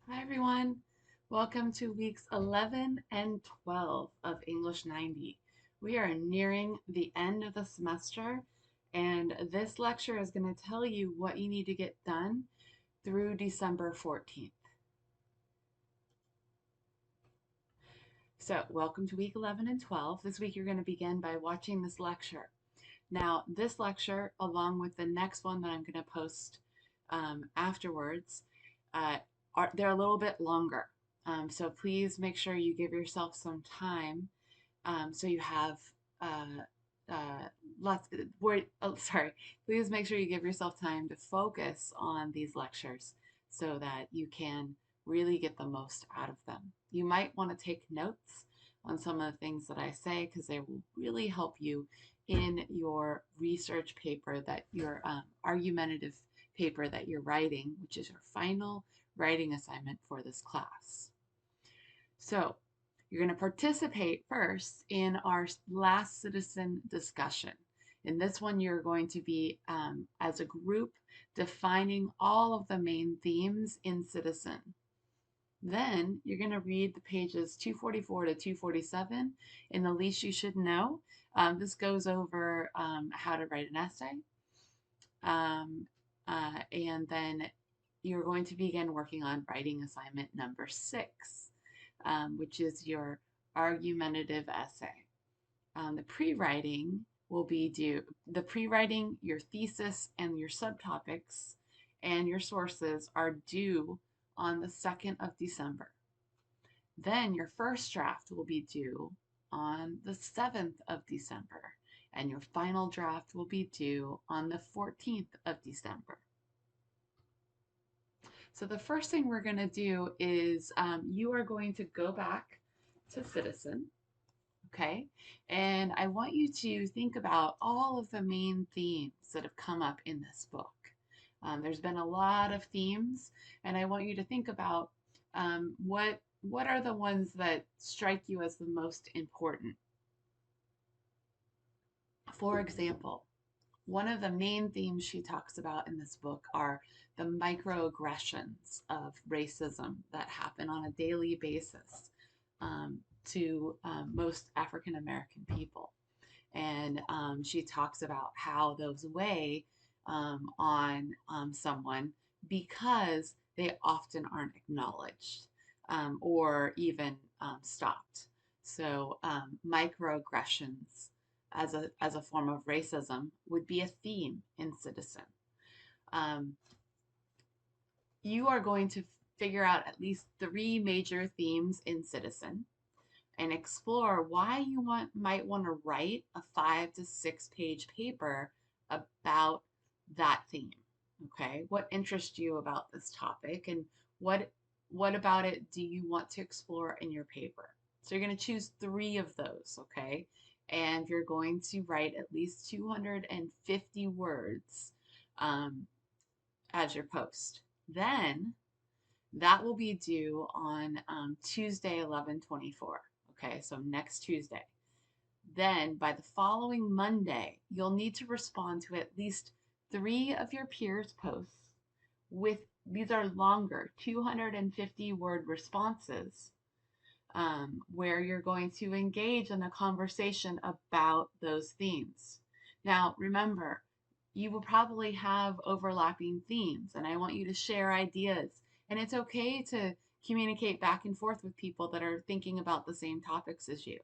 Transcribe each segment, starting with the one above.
Hi everyone. Welcome to weeks 11 and 12 of English 90. We are nearing the end of the semester, and this lecture is going to tell you what you need to get done through December 14th. So welcome to week 11 and 12. This week you're going to begin by watching this lecture. Now, this lecture, along with the next one that I'm going to post afterwards, uh, they're a little bit longer. So please make sure you give yourself some time so you have uh, uh, lots. Sorry. Please make sure you give yourself time to focus on these lectures so that you can really get the most out of them. You might want to take notes on some of the things that I say because they will really help you in your research paper that your argumentative paper that you're writing, which is your final writing assignment for this class. So you're going to participate first in our last citizen discussion. In this one, you're going to be, as a group, defining all of the main themes in Citizen. Then you're going to read the pages 244 to 247 in the least you should know. This goes over how to write an essay. Um, and then you're going to begin working on writing assignment number 6, which is your argumentative essay. The pre-writing will be due, the pre-writing, your thesis and your subtopics and your sources are due on the 2nd of December. Then your first draft will be due on the 7th of December, and your final draft will be due on the 14th of December. So the first thing we're going to do is you are going to go back to Citizen, okay? And I want you to think about all of the main themes that have come up in this book. There's been a lot of themes, and I want you to think about what are the ones that strike you as the most important. For example, one of the main themes she talks about in this book are the microaggressions of racism that happen on a daily basis to most African American people. And she talks about how those weigh on someone because they often aren't acknowledged or even stopped. So microaggressions as a form of racism would be a theme in Citizen. Um, you are going to figure out at least 3 major themes in Citizen and explore why you might want to write a 5 to 6 page paper about that theme. Okay, what interests you about this topic, and what about it do you want to explore in your paper? So you're going to choose 3 of those, okay? And you're going to write at least 250 words as your post. Then that will be due on Tuesday, 11/24. Okay, so next Tuesday. Then by the following Monday, you'll need to respond to at least 3 of your peers' posts with, these are longer, 250 word responses, where you're going to engage in a conversation about those themes. Now, remember, you will probably have overlapping themes, and I want you to share ideas. And it's okay to communicate back and forth with people that are thinking about the same topics as you.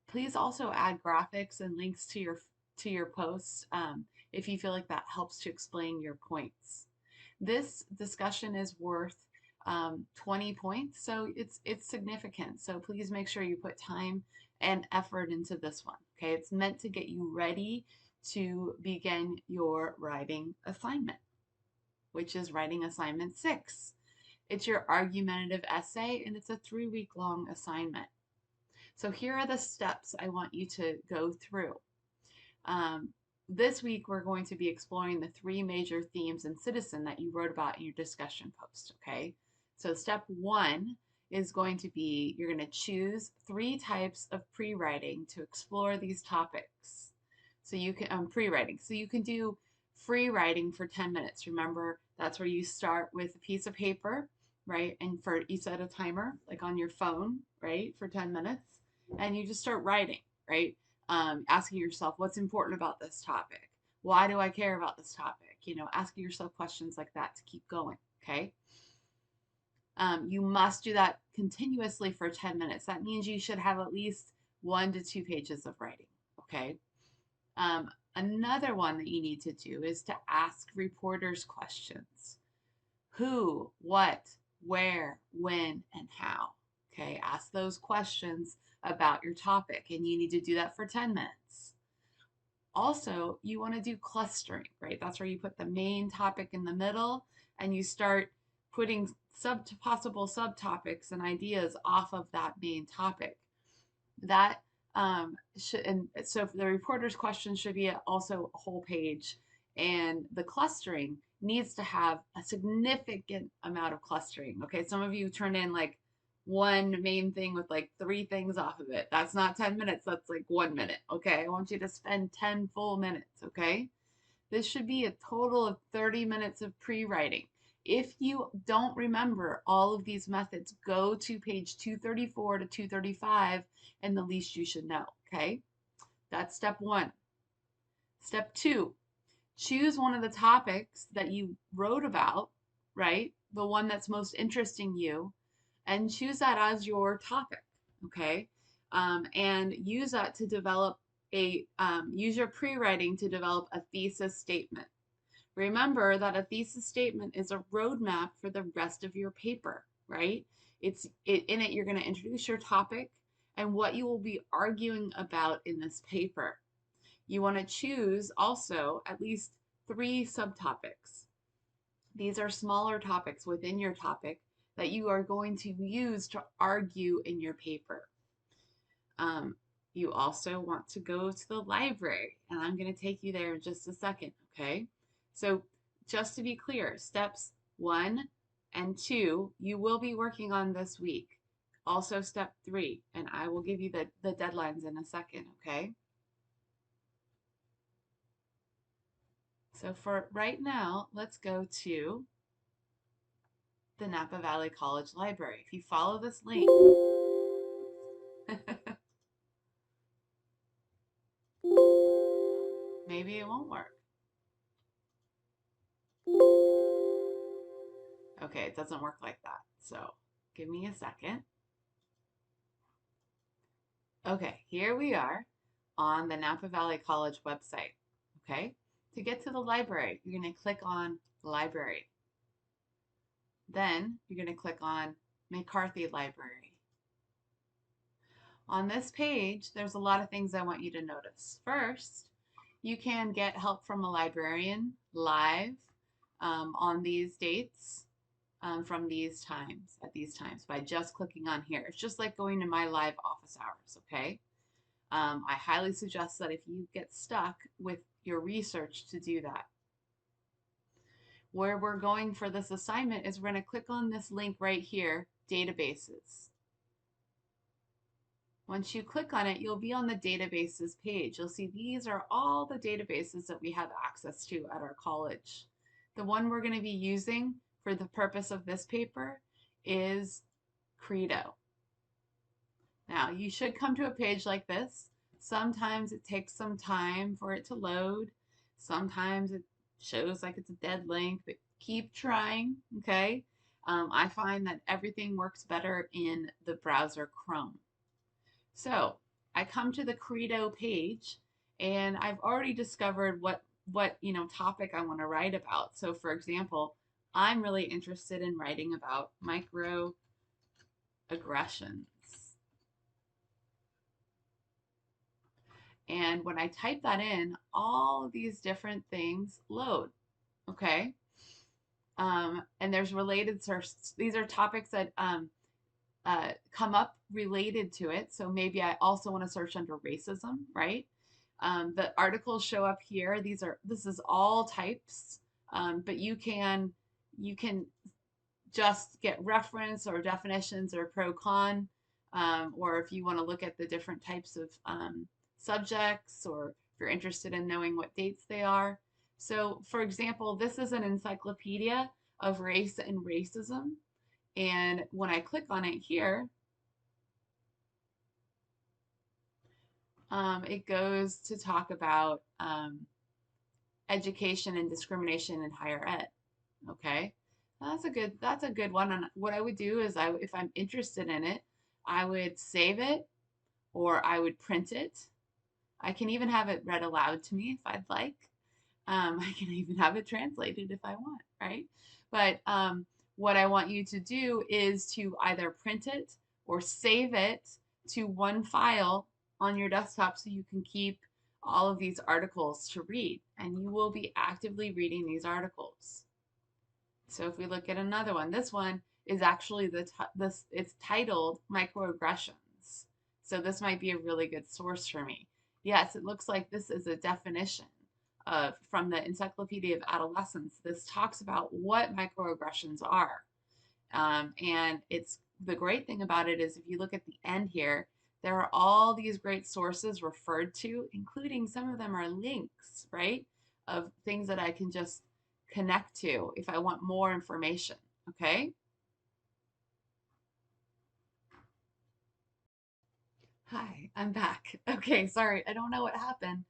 Please also add graphics and links to your posts if you feel like that helps to explain your points. This discussion is worth 20 points, so it's significant. So please make sure you put time and effort into this one. Okay, it's meant to get you ready to begin your writing assignment, which is writing assignment 6. It's your argumentative essay, and it's a 3-week long assignment. So here are the steps I want you to go through. This week, we're going to be exploring the 3 major themes in Citizen that you wrote about in your discussion post, okay? So step 1 is going to be, you're going to choose 3 types of pre-writing to explore these topics. So you can, pre-writing. So you can do free writing for 10 minutes. Remember, that's where you start with a piece of paper right? And you set a timer like on your phone, right, for 10 minutes, and you just start writing, right? Asking yourself, what's important about this topic? Why do I care about this topic? Asking yourself questions like that to keep going, okay? You must do that continuously for 10 minutes. That means you should have at least 1 to 2 pages of writing, okay? Um, Another one that you need to do is to ask reporters questions. Who, what, where, when, and how. Okay, ask those questions about your topic, and you need to do that for 10 minutes. Also, you want to do clustering, right? That's where you put the main topic in the middle and you start putting possible subtopics and ideas off of that main topic. That and so the reporter's question should be also a whole page, and the clustering needs to have a significant amount of clustering. Okay, some of you turn in like one main thing with like 3 things off of it. That's not 10 minutes, that's like 1 minute. Okay, I want you to spend 10 full minutes. Okay, this should be a total of 30 minutes of pre-writing. If you don't remember all of these methods, go to page 234 to 235 and the least you should know, okay? That's step 1. Step 2, choose one of the topics that you wrote about, right? The one that's most interesting you, and choose that as your topic, okay? And use that to develop use your pre-writing to develop a thesis statement. Remember that a thesis statement is a roadmap for the rest of your paper, right? In it, you're going to introduce your topic and what you will be arguing about in this paper. You want to choose also at least 3 subtopics. These are smaller topics within your topic that you are going to use to argue in your paper. You also want to go to the library, and I'm going to take you there in just a second, okay? So just to be clear, steps 1 and 2, you will be working on this week. Also step 3, and I will give you the deadlines in a second, okay? So for right now, let's go to the Napa Valley College Library. If you follow this link, maybe it won't work. Okay, it doesn't work like that. So give me a second. Okay, here we are on the Napa Valley College website. Okay, to get to the library, you're going to click on Library. Then you're going to click on McCarthy Library. On this page, there's a lot of things I want you to notice. First, you can get help from a librarian live on these dates from these times, at these times, by just clicking on here. It's just like going to my live office hours, okay? I highly suggest that if you get stuck with your research to do that. Where we're going for this assignment is we're going to click on this link right here, databases. Once you click on it, you'll be on the databases page. You'll see these are all the databases that we have access to at our college. The one we're going to be using for the purpose of this paper is Credo. Now, you should come to a page like this. Sometimes it takes some time for it to load. Sometimes it shows like it's a dead link, but keep trying, okay? I find that everything works better in the browser Chrome. So I come to the Credo page, and I've already discovered what topic I want to write about. So for example, I'm really interested in writing about microaggressions. And when I type that in, all of these different things load, okay? And there's related sources. These are topics that come up related to it. So maybe I also want to search under racism, right? The articles show up here. This is all types, but you can just get reference or definitions or pro con, or if you want to look at the different types of subjects, or if you're interested in knowing what dates they are. So for example, this is an encyclopedia of race and racism. And when I click on it here, it goes to talk about education and discrimination in higher ed. Okay, that's a good one. And what I would do is if I'm interested in it, I would save it or I would print it. I can even have it read aloud to me if I'd like. I can even have it translated if I want, right? But what I want you to do is to either print it or save it to one file on your desktop so you can keep all of these articles to read, and you will be actively reading these articles. So if we look at another one, this one is actually it's titled Microaggressions. So this might be a really good source for me. Yes, it looks like this is a definition from the Encyclopedia of Adolescence. This talks about what microaggressions are. And it's the great thing about it is if you look at the end here, there are all these great sources referred to, including some of them are links, right? Of things that I can just connect to if I want more information. Okay. Hi, I'm back. Okay, sorry, I don't know what happened.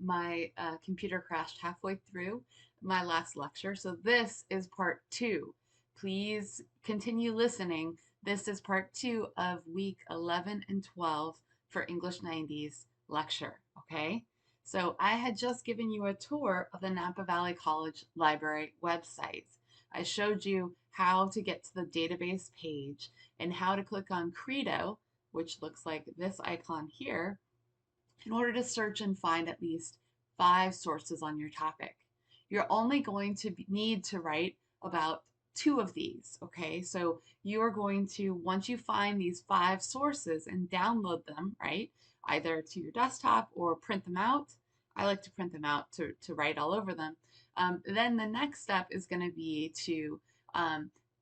My computer crashed halfway through my last lecture. So this is part two. Please continue listening. This is part two of week 11 and 12 for English 90s lecture. Okay, so I had just given you a tour of the Napa Valley College Library website. I showed you how to get to the database page and how to click on Credo, which looks like this icon here, in order to search and find at least 5 sources on your topic. You're only going to need to write about 2 of these, okay? So you are going to, once you find these 5 sources and download them, right, either to your desktop or print them out. I like to print them out to write all over them. Then the next step is going to be to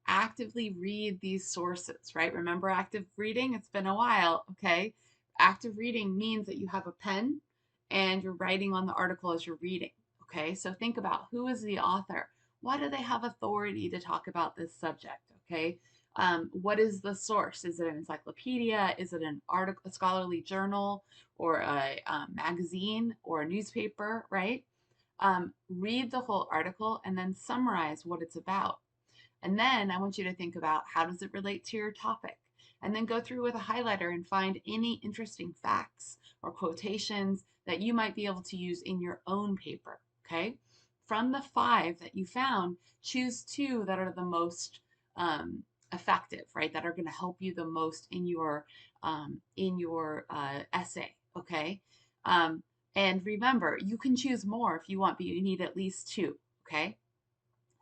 actively read these sources, right? Remember active reading? It's been a while, okay? Active reading means that you have a pen and you're writing on the article as you're reading, okay? So think about who is the author? Why do they have authority to talk about this subject, okay? What is the source? Is it an encyclopedia? Is it an article, a scholarly journal, or a magazine or a newspaper, right? Read the whole article and then summarize what it's about. And then I want you to think about how does it relate to your topic? And then go through with a highlighter and find any interesting facts or quotations that you might be able to use in your own paper, okay? From the 5 that you found, choose 2 that are the most effective, right? That are going to help you the most in your essay, okay? And remember, you can choose more if you want, but you need at least 2, okay?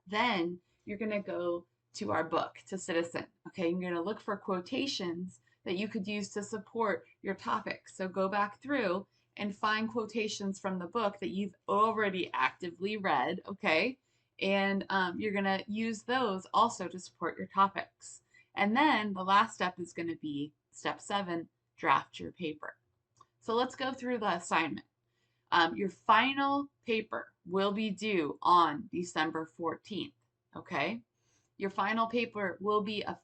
Then you're going to go to our book, to Citizen. Okay, you're going to look for quotations that you could use to support your topic. So go back through and find quotations from the book that you've already actively read, okay? And you're going to use those also to support your topics. And then the last step is going to be step 7, draft your paper. So let's go through the assignment. Your final paper will be due on December 14th, okay? Your final paper will be a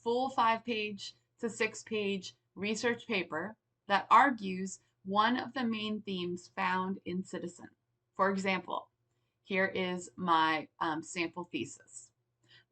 full 5-page to 6-page research paper that argues one of the main themes found in Citizen. For example, here is my sample thesis.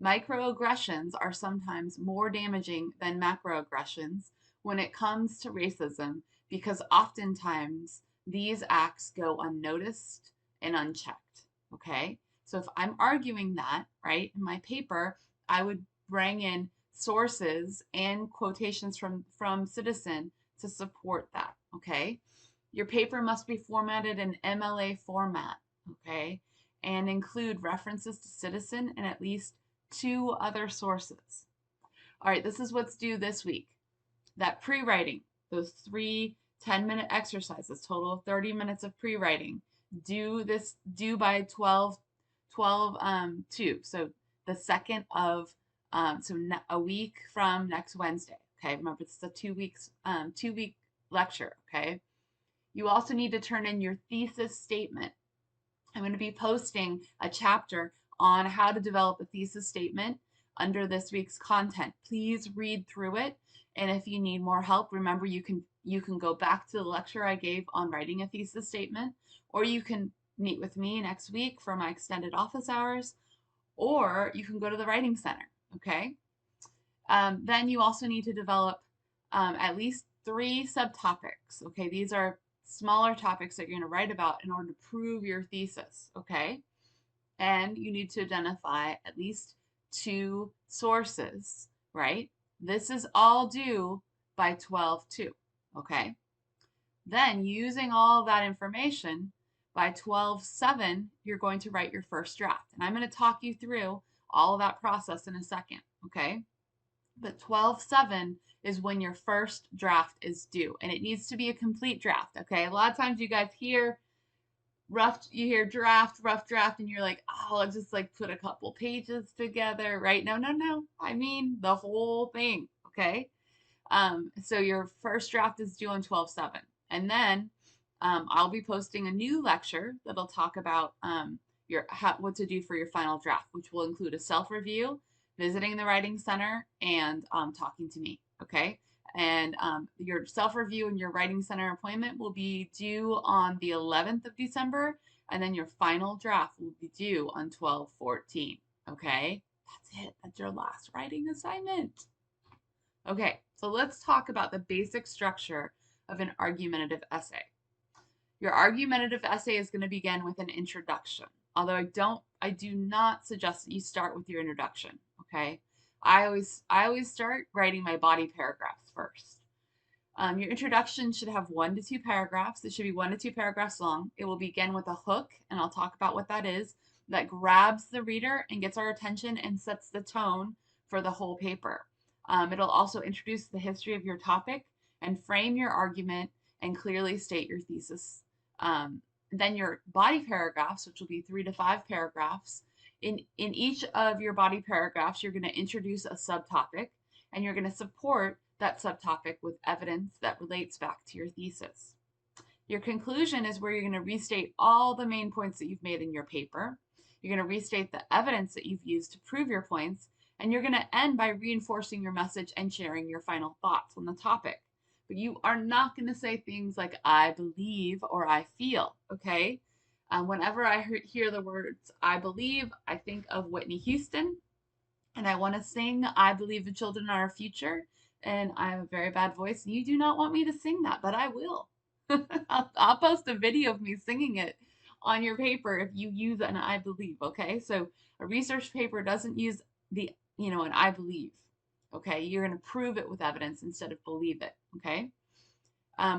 Microaggressions are sometimes more damaging than macroaggressions when it comes to racism because oftentimes these acts go unnoticed and unchecked. Okay, so if I'm arguing that, right, in my paper, I would bring in sources and quotations from Citizen to support that. Okay, your paper must be formatted in MLA format. Okay, and include references to Citizen and at least 2 other sources. All right, this is what's due this week. That pre-writing, those 3 10-minute exercises, total of 30 minutes of pre-writing, due by 2. So the 2nd of a week from next Wednesday. Okay, remember this is a 2-week lecture. Okay, you also need to turn in your thesis statement. I'm going to be posting a chapter on how to develop a thesis statement under this week's content. Please read through it. And if you need more help, remember you can go back to the lecture I gave on writing a thesis statement, or you can meet with me next week for my extended office hours, or you can go to the Writing Center, okay? Then you also need to develop at least 3 subtopics, okay? These are smaller topics that you're going to write about in order to prove your thesis, okay? And you need to identify at least 2 sources, right? This is all due by 12/2, okay? Then using all of that information, by 12/7, you're going to write your first draft. And I'm going to talk you through all of that process in a second, okay? But 12/7 is when your first draft is due, and it needs to be a complete draft, okay? A lot of times you guys hear you hear draft, rough draft, and you're like, oh, I'll just like put a couple pages together, right? No, no, no. I mean the whole thing, okay? So your first draft is due on 12/7. And then I'll be posting a new lecture that'll talk about what to do for your final draft, which will include a self-review, visiting the Writing Center, and talking to me, okay? And your self-review and your Writing Center appointment will be due on the 11th of December, and then your final draft will be due on 12/14, okay? That's it. That's your last writing assignment. Okay, so let's talk about the basic structure of an argumentative essay. Your argumentative essay is going to begin with an introduction, although I do not suggest that you start with your introduction, okay? I always start writing my body paragraphs first. Your introduction should have 1 to 2 paragraphs. It should be 1 to 2 paragraphs long. It will begin with a hook, and I'll talk about what that is, that grabs the reader and gets our attention and sets the tone for the whole paper. It'll also introduce the history of your topic and frame your argument and clearly state your thesis. Then your body paragraphs, which will be 3 to 5 paragraphs. In each of your body paragraphs, you're going to introduce a subtopic, and you're going to support that subtopic with evidence that relates back to your thesis. Your conclusion is where you're going to restate all the main points that you've made in your paper. You're going to restate the evidence that you've used to prove your points, and you're going to end by reinforcing your message and sharing your final thoughts on the topic. But you are not going to say things like I believe or I feel, okay? Whenever I hear the words I believe, I think of Whitney Houston, and I want to sing I Believe the Children Are Our Future, and I have a very bad voice, and you do not want me to sing that, but I will. I'll post a video of me singing it on your paper if you use an I believe, okay? So a research paper doesn't use an I believe, okay? You're going to prove it with evidence instead of believe it, okay?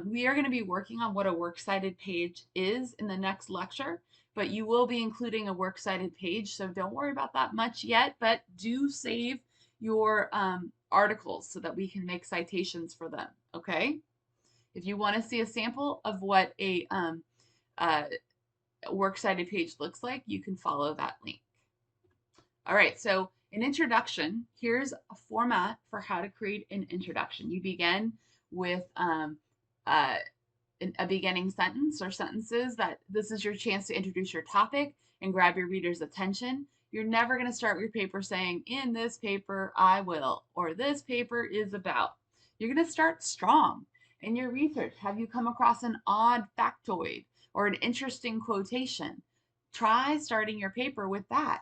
We are going to be working on what a works cited page is in the next lecture, but you will be including a works cited page, so don't worry about that much yet, but do save your articles so that we can make citations for them, okay? If you want to see a sample of what a works cited page looks like, you can follow that link. All right, so an introduction, here's a format for how to create an introduction. You begin with a beginning sentence or sentences that this is your chance to introduce your topic and grab your reader's attention. You're never going to start your paper saying, in this paper, I will, or this paper is about. You're going to start strong. In your research, have you come across an odd factoid or an interesting quotation? Try starting your paper with that.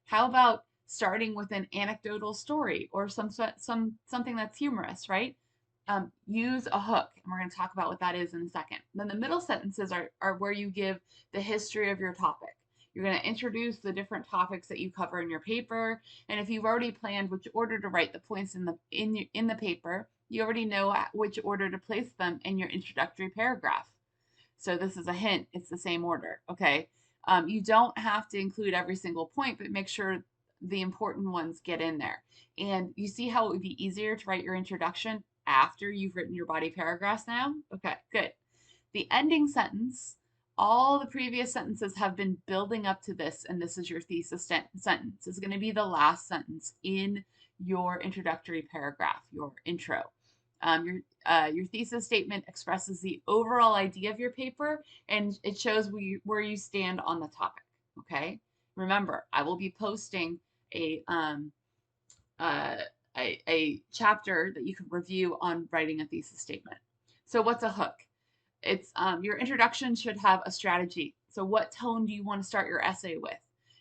How about starting with an anecdotal story or something that's humorous, right? Use a hook, and we're going to talk about what that is in a second. Then the middle sentences are where you give the history of your topic. You're going to introduce the different topics that you cover in your paper, and if you've already planned which order to write the points in the paper, you already know which order to place them in your introductory paragraph. So this is a hint, it's the same order, okay? You don't have to include every single point, but make sure the important ones get in there. And you see how it would be easier to write your introduction after you've written your body paragraphs now? Okay, good. The ending sentence, all the previous sentences have been building up to this, and this is your thesis sentence. It's going to be the last sentence in your introductory paragraph, your intro. Your thesis statement expresses the overall idea of your paper, and it shows where you stand on the topic, okay? Remember, I will be posting a uh, a chapter that you can review on writing a thesis statement. So what's a hook? It's your introduction should have a strategy. So what tone do you want to start your essay with?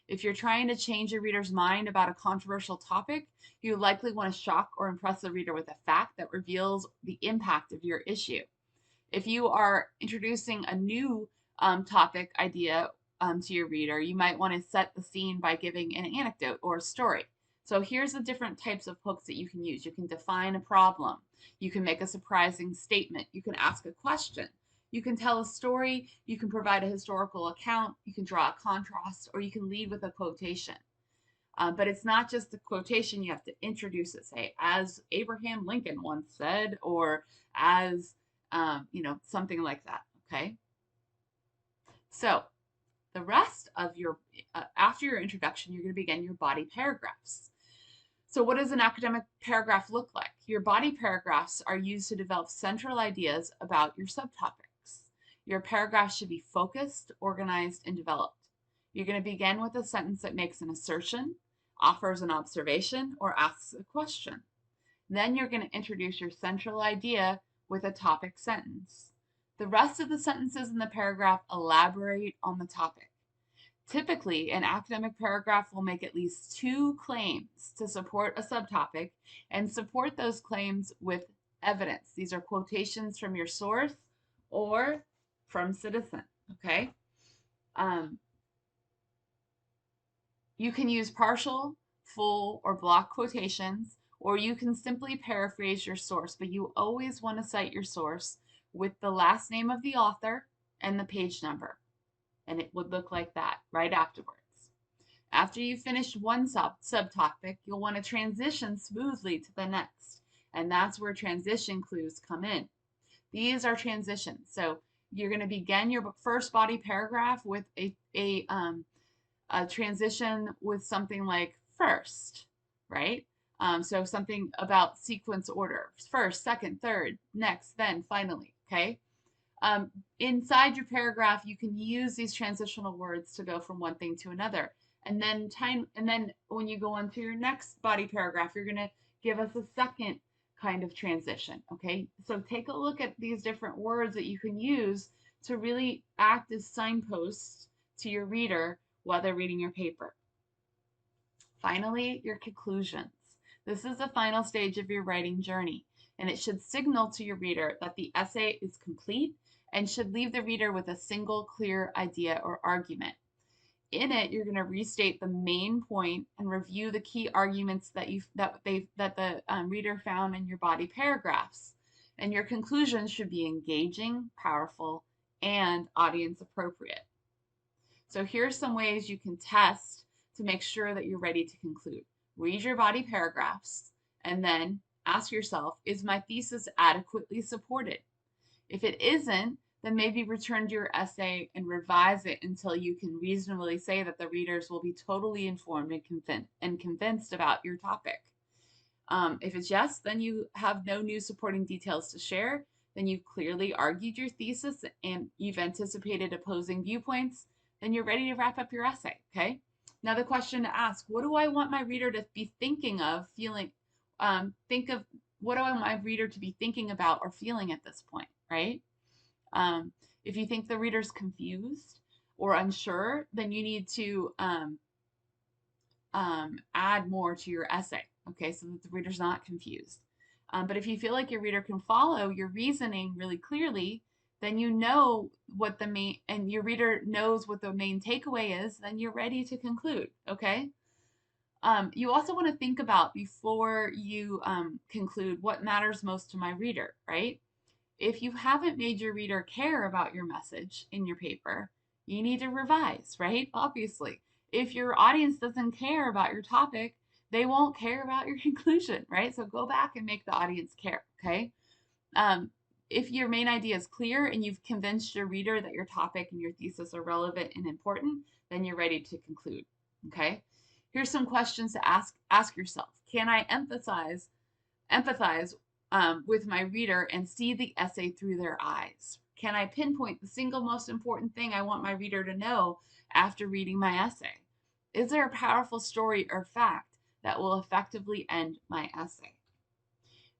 If you're trying to change your reader's mind about a controversial topic, you likely want to shock or impress the reader with a fact that reveals the impact of your issue. If you are introducing a new topic idea to your reader, you might want to set the scene by giving an anecdote or a story. So here's the different types of hooks that you can use. You can define a problem. You can make a surprising statement. You can ask a question. You can tell a story. You can provide a historical account. You can draw a contrast, or you can lead with a quotation. But it's not just the quotation, you have to introduce it, say, as Abraham Lincoln once said, or as, something like that. Okay. So the rest of your, after your introduction, you're going to begin your body paragraphs. So what does an academic paragraph look like? Your body paragraphs are used to develop central ideas about your subtopics. Your paragraph should be focused, organized, and developed. You're going to begin with a sentence that makes an assertion, offers an observation, or asks a question. Then you're going to introduce your central idea with a topic sentence. The rest of the sentences in the paragraph elaborate on the topic. Typically, an academic paragraph will make at least 2 claims to support a subtopic and support those claims with evidence. These are quotations from your source or from citizen, okay? You can use partial, full, or block quotations, or you can simply paraphrase your source, but you always want to cite your source with the last name of the author and the page number. And it would look like that right afterwards. After you've finished one subtopic, you'll want to transition smoothly to the next. And that's where transition clues come in. These are transitions. So you're going to begin your first body paragraph with a transition with something like first, right? So something about sequence order, first, second, third, next, then, finally, okay? Inside your paragraph, you can use these transitional words to go from one thing to another. And then when you go on to your next body paragraph, you're going to give us a second kind of transition, okay? So take a look at these different words that you can use to really act as signposts to your reader while they're reading your paper. Finally, your conclusions. This is the final stage of your writing journey, and it should signal to your reader that the essay is complete and should leave the reader with a single clear idea or argument. In it, you're going to restate the main point and review the key arguments that the reader found in your body paragraphs. And your conclusions should be engaging, powerful, and audience appropriate. So here's some ways you can test to make sure that you're ready to conclude. Read your body paragraphs and then ask yourself, is my thesis adequately supported? If it isn't, then maybe return to your essay and revise it until you can reasonably say that the readers will be totally informed and convinced about your topic. If it's yes, then you have no new supporting details to share. Then you've clearly argued your thesis and you've anticipated opposing viewpoints. Then you're ready to wrap up your essay, okay? Now the question to ask, what do I want my reader to be thinking of, what do I want my reader to be thinking about or feeling at this point, right? If you think the reader's confused or unsure, then you need to add more to your essay, okay, so that the reader's not confused. But if you feel like your reader can follow your reasoning really clearly, then you know what the main, and your reader knows what the main takeaway is, then you're ready to conclude, okay? You also want to think about before you conclude what matters most to my reader, right? If you haven't made your reader care about your message in your paper, you need to revise, right? Obviously. If your audience doesn't care about your topic, they won't care about your conclusion, right? So go back and make the audience care, okay? If your main idea is clear and you've convinced your reader that your topic and your thesis are relevant and important, then you're ready to conclude, okay? Here's some questions to ask yourself. Can I empathize with my reader and see the essay through their eyes? Can I pinpoint the single most important thing I want my reader to know after reading my essay? Is there a powerful story or fact that will effectively end my essay.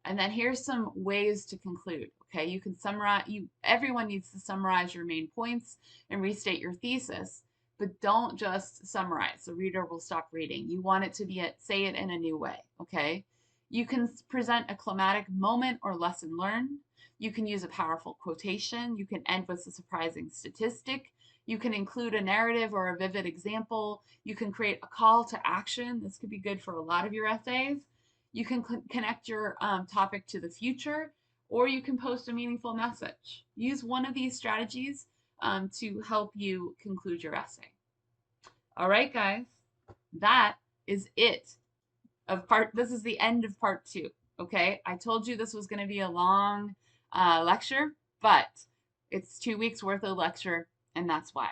And then here's some ways to conclude. Okay, you can summarize, everyone needs to summarize your main points and restate your thesis, but don't just summarize. The reader will stop reading. You want it to be say it in a new way. Okay, you can present a climatic moment or lesson learned. You can use a powerful quotation. You can end with a surprising statistic. You can include a narrative or a vivid example. You can create a call to action. This could be good for a lot of your essays. You can connect your topic to the future, or you can post a meaningful message. Use one of these strategies to help you conclude your essay. All right, guys, that is it of this is the end of part 2. Okay, I told you this was going to be a long lecture, but it's 2 weeks worth of lecture, and that's why.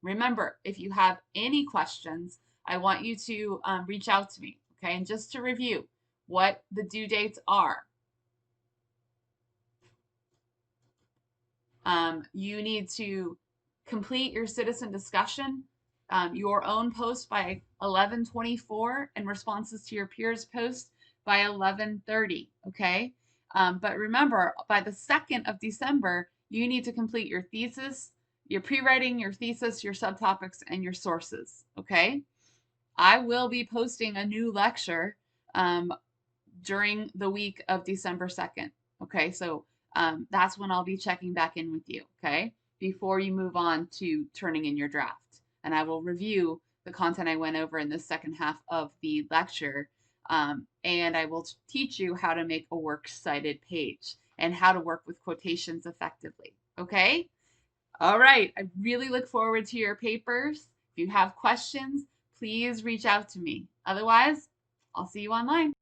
Remember, if you have any questions, I want you to reach out to me. Okay, and just to review what the due dates are. You need to complete your citizen discussion, your own post by 11:24, and responses to your peers' post by 11:30. Okay, but remember, by the 2nd of December, you need to complete your thesis, your pre-writing, your thesis, your subtopics, and your sources. Okay, I will be posting a new lecture during the week of December 2nd. Okay, so that's when I'll be checking back in with you, okay, before you move on to turning in your draft. And I will review the content I went over in the second half of the lecture. And I will teach you how to make a works cited page and how to work with quotations effectively, okay? All right, I really look forward to your papers. If you have questions, please reach out to me. Otherwise, I'll see you online.